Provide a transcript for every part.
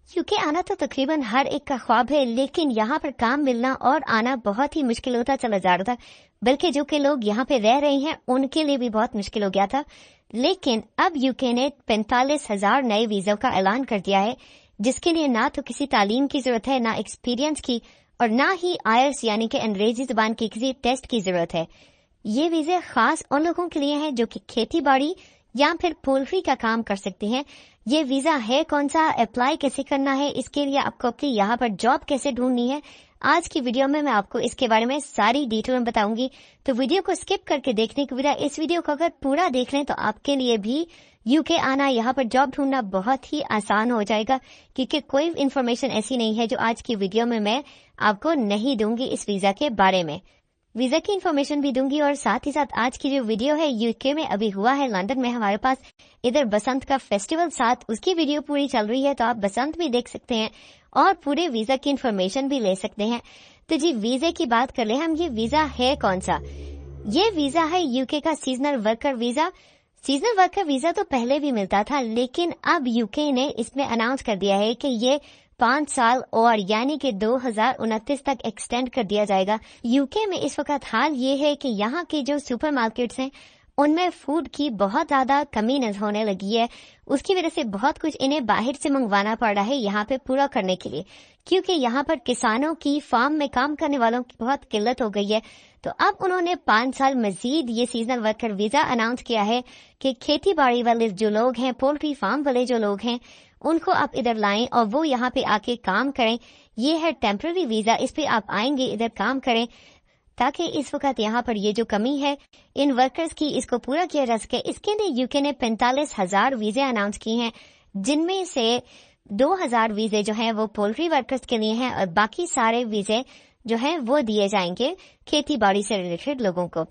UK आना तो तकरीबन हर एक का ख्वाब है, लेकिन यहाँ पर काम मिलना और आना बहुत ही मुश्किल होता चला जा रहा था। बल्कि जो के लोग यहाँ पे रह रहे हैं उनके लिए भी बहुत मुश्किल हो गया था। लेकिन अब यूके ने 45,000 नए वीज़ा का ऐलान कर दिया है, जिसके लिए ना तो किसी तालीम की जरूरत है, ना एक्सपीरियंस की, और ना ही आयल्स यानी कि अंग्रेजी जुबान की किसी टेस्ट की जरूरत है। ये वीज़े खास उन लोगों के लिए हैं जो कि खेती बाड़ी या फिर पोल्ट्री का काम कर सकते हैं। ये वीज़ा है कौन सा, अप्लाई कैसे करना है, इसके लिए आपको अपनी यहाँ पर जॉब कैसे ढूंढनी है, आज की वीडियो में मैं आपको इसके बारे में सारी डिटेल में बताऊंगी। तो वीडियो को स्किप करके देखने की बजाय इस वीडियो को अगर पूरा देख लें तो आपके लिए भी यूके आना, यहाँ पर जॉब ढूंढना बहुत ही आसान हो जाएगा, क्योंकि कोई इन्फॉर्मेशन ऐसी नहीं है जो आज की वीडियो में मैं आपको नहीं दूंगी इस वीज़ा के बारे में। वीज़ा की इन्फॉर्मेशन भी दूंगी और साथ ही साथ आज की जो वीडियो है यूके में अभी हुआ है लंदन में हमारे पास इधर बसंत का फेस्टिवल, साथ उसकी वीडियो पूरी चल रही है, तो आप बसंत भी देख सकते हैं और पूरे वीज़ा की इन्फॉर्मेशन भी ले सकते हैं। तो जी वीज़े की बात कर ले हम, ये वीज़ा है कौन सा। ये वीज़ा है यूके का seasonal worker visa. Seasonal worker visa तो पहले भी मिलता था, लेकिन अब यूके ने इसमें अनाउंस कर दिया है कि ये 5 साल और यानी कि 2029 तक एक्सटेंड कर दिया जाएगा। यूके में इस वक्त हाल ये है कि यहाँ के जो सुपर मार्केट्स हैं उनमें फूड की बहुत ज्यादा कमी नजर होने लगी है। उसकी वजह से बहुत कुछ इन्हें बाहर से मंगवाना पड़ रहा है यहाँ पे पूरा करने के लिए, क्योंकि यहाँ पर किसानों की फार्म में काम करने वालों की बहुत किल्लत हो गई है। तो अब उन्होंने 5 साल मजीद ये सीजनल वर्कर वीजा अनाउंस किया है कि खेती बाड़ी वाले जो लोग हैं, पोल्ट्री फार्म वाले जो लोग हैं, उनको आप इधर लाएं और वो यहाँ पे आके काम करें। ये है टेम्पररी वीजा, इस पे आप आएंगे, इधर काम करें, ताकि इस वक्त यहाँ पर ये जो कमी है इन वर्कर्स की, इसको पूरा किया जा सके। इसके लिए यूके ने 45,000 वीजे अनाउंस किए हैं, जिनमें से 2,000 वीजे जो हैं वो पोल्ट्री वर्कर्स के लिए हैं और बाकी सारे वीजे जो हैं वो दिए जाएंगे खेती बाड़ी से रिलेटेड लोगों को।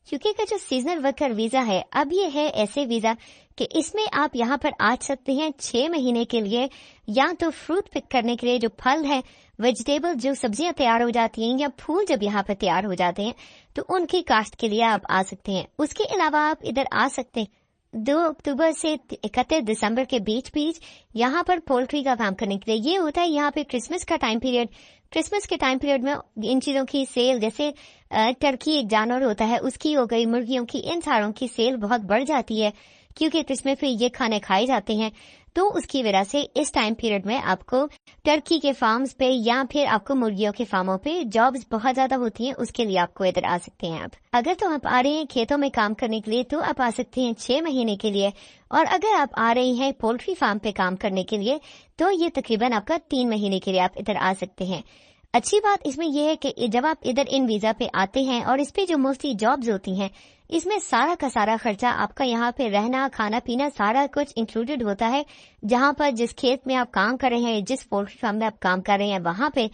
यूके का जो सीजनल वर्कर वीजा है अब ये है ऐसे वीजा कि इसमें आप यहाँ पर आ सकते हैं 6 महीने के लिए, या तो फ्रूट पिक करने के लिए, जो फल है, वेजिटेबल, जो सब्जियां तैयार हो जाती हैं या फूल जब यहाँ पर तैयार हो जाते हैं तो उनकी काश्त के लिए आप आ सकते हैं। उसके अलावा आप इधर आ सकते हैं 2 अक्टूबर से 31 दिसंबर के बीच यहाँ पर पोल्ट्री का काम करने के लिए। ये होता है यहाँ पे क्रिसमस का टाइम पीरियड। क्रिसमस के टाइम पीरियड में इन चीज़ों की सेल, जैसे टर्की एक जानवर होता है उसकी हो गई, मुर्गियों की, इन सारों की सेल बहुत बढ़ जाती है, क्योंकि क्रिसमस पे ये खाने खाए जाते हैं। तो उसकी वजह से इस टाइम पीरियड में आपको टर्की के फार्म्स पे या फिर आपको मुर्गियों के फार्मों पे जॉब्स बहुत ज्यादा होती हैं, उसके लिए आपको इधर आ सकते हैं। आप अगर तो आप आ रहे हैं खेतों में काम करने के लिए तो आप आ सकते हैं 6 महीने के लिए, और अगर आप आ रही हैं पोल्ट्री फार्म पे काम करने के लिए तो ये तकरीबन आपका 3 महीने के लिए आप इधर आ सकते हैं। अच्छी बात इसमें यह है कि जब आप इधर इन वीजा पे आते हैं और इस पे जो मोस्टली जॉब्स होती हैं, इसमें सारा का सारा खर्चा आपका यहाँ पे रहना, खाना पीना सारा कुछ इंक्लूडेड होता है। जहाँ पर जिस खेत में आप काम कर रहे हैं, जिस पोल्ट्री फार्म में आप काम कर रहे हैं, वहाँ पे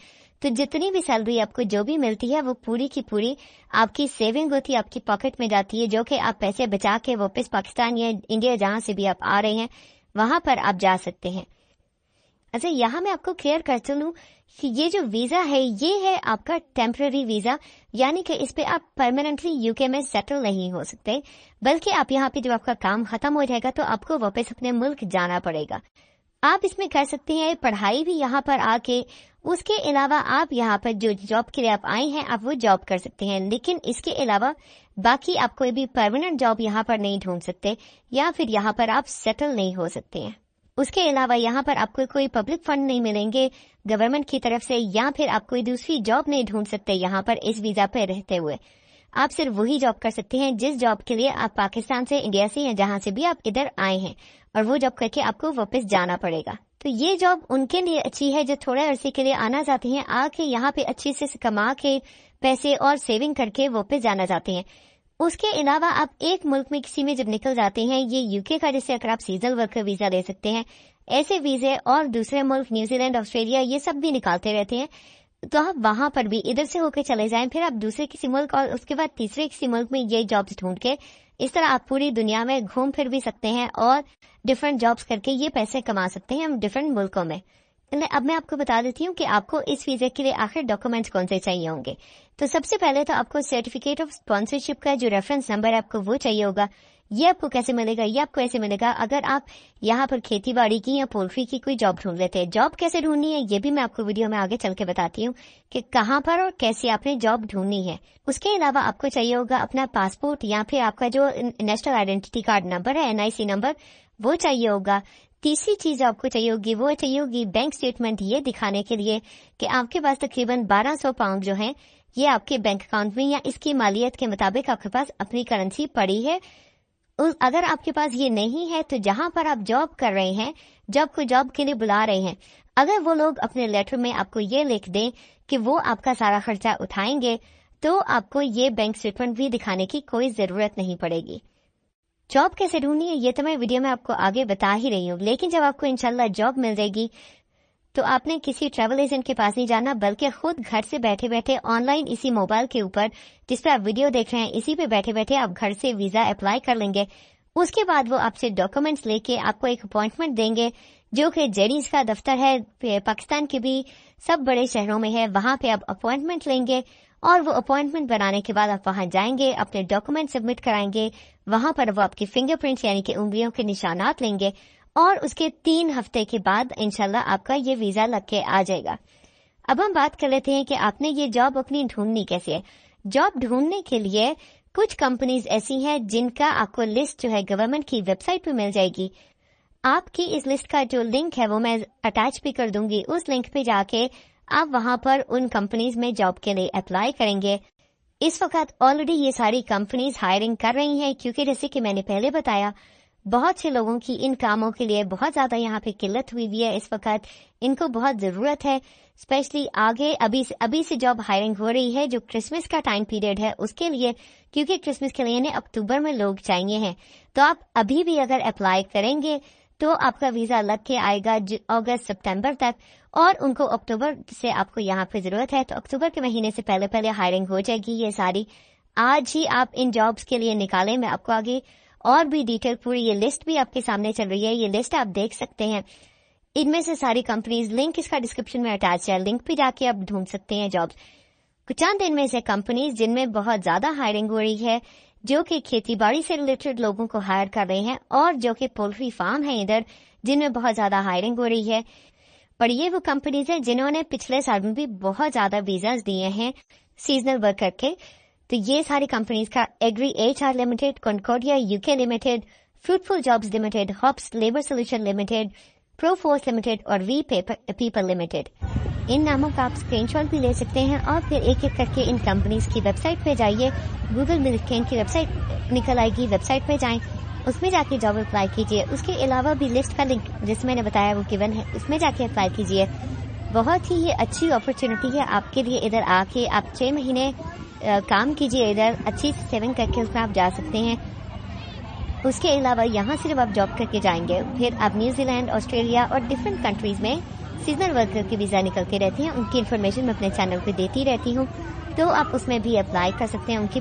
तो जितनी भी सैलरी आपको जो भी मिलती है वो पूरी की पूरी आपकी सेविंग होती है, आपकी पॉकेट में जाती है, जो कि आप पैसे बचा के वापस पाकिस्तान या इंडिया जहाँ से भी आप आ रहे हैं वहाँ पर आप जा सकते हैं। अच्छा, यहाँ मैं आपको क्लियर कर चलूँ कि ये जो वीजा है ये है आपका टेम्पररी वीजा, यानी कि इस पे आप परमानेंटली यूके में सेटल नहीं हो सकते, बल्कि आप यहाँ पे जब आपका काम खत्म हो जाएगा तो आपको वापस अपने मुल्क जाना पड़ेगा। आप इसमें कर सकते हैं पढ़ाई भी यहाँ पर आके, उसके अलावा आप यहाँ पर जो जॉब के लिए आप आए हैं आप वो जॉब कर सकते हैं, लेकिन इसके अलावा बाकी आप कोई भी परमानेंट जॉब यहाँ पर नहीं ढूंढ सकते या फिर यहाँ पर आप सेटल नहीं हो सकते हैं। उसके अलावा यहाँ पर आपको कोई पब्लिक फंड नहीं मिलेंगे गवर्नमेंट की तरफ से, या फिर आप कोई दूसरी जॉब नहीं ढूंढ सकते यहाँ पर इस वीजा पे रहते हुए। आप सिर्फ वही जॉब कर सकते हैं जिस जॉब के लिए आप पाकिस्तान से, इंडिया से या जहाँ से भी आप इधर आए हैं, और वो जॉब करके आपको वापस जाना पड़ेगा। तो ये जॉब उनके लिए अच्छी है जो थोड़े अरसे के लिए आना चाहते हैं, आके यहाँ पे अच्छे से कमा के पैसे और सेविंग करके वापस जाना चाहते हैं। उसके अलावा आप एक मुल्क में किसी में जब निकल जाते हैं, ये यूके का जैसे अगर आप सीजनल वर्कर वीजा ले सकते हैं, ऐसे वीजे और दूसरे मुल्क न्यूजीलैंड, ऑस्ट्रेलिया ये सब भी निकालते रहते हैं, तो आप वहां पर भी इधर से होकर चले जाएं, फिर आप दूसरे किसी मुल्क और उसके बाद तीसरे किसी मुल्क में ये जॉब्स ढूंढ के इस तरह आप पूरी दुनिया में घूम फिर भी सकते हैं और डिफरेंट जॉब्स करके ये पैसे कमा सकते हैं हम डिफरेंट मुल्कों में। अब मैं आपको बता देती हूँ कि आपको इस वीजा के लिए आखिर डॉक्यूमेंट्स कौन से चाहिए होंगे। तो सबसे पहले तो आपको सर्टिफिकेट ऑफ स्पॉन्सरशिप का जो रेफरेंस नंबर है आपको वो चाहिए होगा, یہ آپ کو کیسے ملے گا؟ یہ آپ کو ایسے ملے گا اگر آپ یہاں پر کھیتی باڑی کی یا پولٹری کی کوئی جاب ڈھونڈ لیتے ہیں. جاب کیسے ڈھونڈنی ہے یہ بھی میں آپ کو ویڈیو میں آگے چل کے بتاتی ہوں کہ کہاں پر اور کیسے آپ نے جاب ڈھونڈنی ہے. اس کے علاوہ آپ کو چاہیے ہوگا اپنا پاسپورٹ یا پھر آپ کا جو نیشنل آئیڈینٹی کارڈ نمبر ہے NIC نمبر وہ چاہیے ہوگا. تیسری چیز آپ کو چاہیے ہوگی وہ چاہیے ہوگی بینک اسٹیٹمنٹ، یہ دکھانے کے لیے کہ آپ کے پاس تقریباً 1200 پاؤنڈ جو ہیں یہ آپ کے بینک اکاؤنٹ میں یا اس کی مالیت کے مطابق آپ کے پاس اپنی کرنسی پڑی ہے. اگر آپ کے پاس یہ نہیں ہے تو جہاں پر آپ جاب کر رہے ہیں، جاب کے لیے بلا رہے ہیں، اگر وہ لوگ اپنے لیٹر میں آپ کو یہ لکھ دیں کہ وہ آپ کا سارا خرچہ اٹھائیں گے تو آپ کو یہ بینک اسٹیٹمنٹ بھی دکھانے کی کوئی ضرورت نہیں پڑے گی. جاب کیسے ڈھونڈنی ہے یہ تو میں ویڈیو میں آپ کو آگے بتا ہی رہی ہوں، لیکن جب آپ کو انشاءاللہ جاب مل جائے گی تو آپ نے کسی ٹریول ایجنٹ کے پاس نہیں جانا، بلکہ خود گھر سے بیٹھے بیٹھے آن لائن اسی موبائل کے اوپر جس پہ آپ ویڈیو دیکھ رہے ہیں اسی پہ بیٹھے بیٹھے آپ گھر سے ویزا اپلائی کر لیں گے. اس کے بعد وہ آپ سے ڈاکومنٹس لے کے آپ کو ایک اپوائنٹمنٹ دیں گے جو کہ جیڈیز کا دفتر ہے پاکستان کے بھی سب بڑے شہروں میں ہے. وہاں پہ آپ اپوائنٹمنٹ لیں گے اور وہ اپوائنٹمنٹ بنانے کے بعد آپ وہاں جائیں گے، اپنے ڈاکومنٹ سبمٹ کرائیں گے. وہاں پر وہ آپ کی فنگر پرنٹس یعنی کہ انگلیوں کے نشانات لیں گے اور اس کے 3 ہفتے کے بعد انشاءاللہ آپ کا یہ ویزا لگ کے آ جائے گا. اب ہم بات کر لیتے ہیں کہ آپ نے یہ جاب اپنی ڈھونڈنی کیسے ہے. جاب ڈھونڈنے کے لیے کچھ کمپنیز ایسی ہیں جن کا آپ کو لسٹ جو ہے گورنمنٹ کی ویب سائٹ پہ مل جائے گی. آپ کی اس لسٹ کا جو لنک ہے وہ میں اٹیچ بھی کر دوں گی. اس لنک پہ جا کے آپ وہاں پر ان کمپنیز میں جاب کے لیے اپلائی کریں گے. اس وقت آلریڈی یہ ساری کمپنیز ہائرنگ کر رہی ہیں کیونکہ جیسے کہ میں نے پہلے بتایا بہت سے لوگوں کی ان کاموں کے لیے بہت زیادہ یہاں پہ قلت ہوئی ہے. اس وقت ان کو بہت ضرورت ہے، اسپیشلی آگے ابھی سے جاب ہائرنگ ہو رہی ہے جو کرسمس کا ٹائم پیریڈ ہے اس کے لیے، کیونکہ کرسمس کے لیے اکتوبر میں لوگ چاہیے ہیں. تو آپ ابھی بھی اگر اپلائی کریں گے تو آپ کا ویزا لگ کے آئے گا اگست سپتمبر تک، اور ان کو اکتوبر سے آپ کو یہاں پہ ضرورت ہے تو اکتوبر کے مہینے سے پہلے ہائرنگ ہو جائے گی. یہ ساری آج ہی آپ ان جابس کے لیے نکالیں. میں آپ کو آگے اور بھی ڈیٹیل پوری یہ لسٹ بھی آپ کے سامنے چل رہی ہے، یہ لسٹ آپ دیکھ سکتے ہیں. ان میں سے ساری کمپنیز لنک اس کا ڈسکرپشن میں اٹیچ ہے، لنک پہ جا کے آپ ڈھونڈ سکتے ہیں جابس. چند ان میں سے کمپنیز جن میں بہت زیادہ ہائرنگ ہو رہی ہے جو کہ کھیتی باڑی سے ریلیٹڈ لوگوں کو ہائر کر رہے ہیں اور جو کہ پولٹری فارم ہیں ادھر جن میں بہت زیادہ ہائرنگ ہو رہی ہے. پر یہ وہ کمپنیز ہیں جنہوں نے پچھلے سال میں بھی بہت زیادہ ویزاز دیے ہیں سیزنل ورکر کے. تو یہ ساری کمپنیز کا Agri HR Limited, Concordia UK Limited, Fruitful Jobs Limited, Hops Labour Solution Limited, Pro Force Limited اور وی پیپل لمیٹڈ. ان ناموں کا آپ اسکرین شاٹ بھی لے سکتے ہیں اور پھر ایک ایک کر کے ان کمپنیز کی ویب سائٹ پہ جائیے. گوگل میں لکھ کے ان کی ویب سائٹ نکل آئے گی، ویب سائٹ پہ جائیں، اس میں جا کے جاب اپلائی کیجیے. اس کے علاوہ بھی لسٹ کا لنک جس میں نے بتایا وہ گیون ہے، اس میں جا کے اپلائی کیجیے. بہت ہی یہ اچھی اپرچونٹی ہے آپ کے لیے. ادھر آ کے آپ 6 مہینے کام کیجیے، ادھر اچھی سیونگ کر کے اس میں آپ جا سکتے ہیں. اس کے علاوہ یہاں سے جب آپ جاب کر کے جائیں گے پھر آپ نیوزی لینڈ، آسٹریلیا اور ڈفرینٹ کنٹریز میں سیزنل ورکر کے ویزا نکلتے رہتے ہیں. ان کی انفارمیشن میں اپنے چینل پہ دیتی رہتی ہوں تو آپ اس میں بھی اپلائی کر سکتے ہیں. ان کی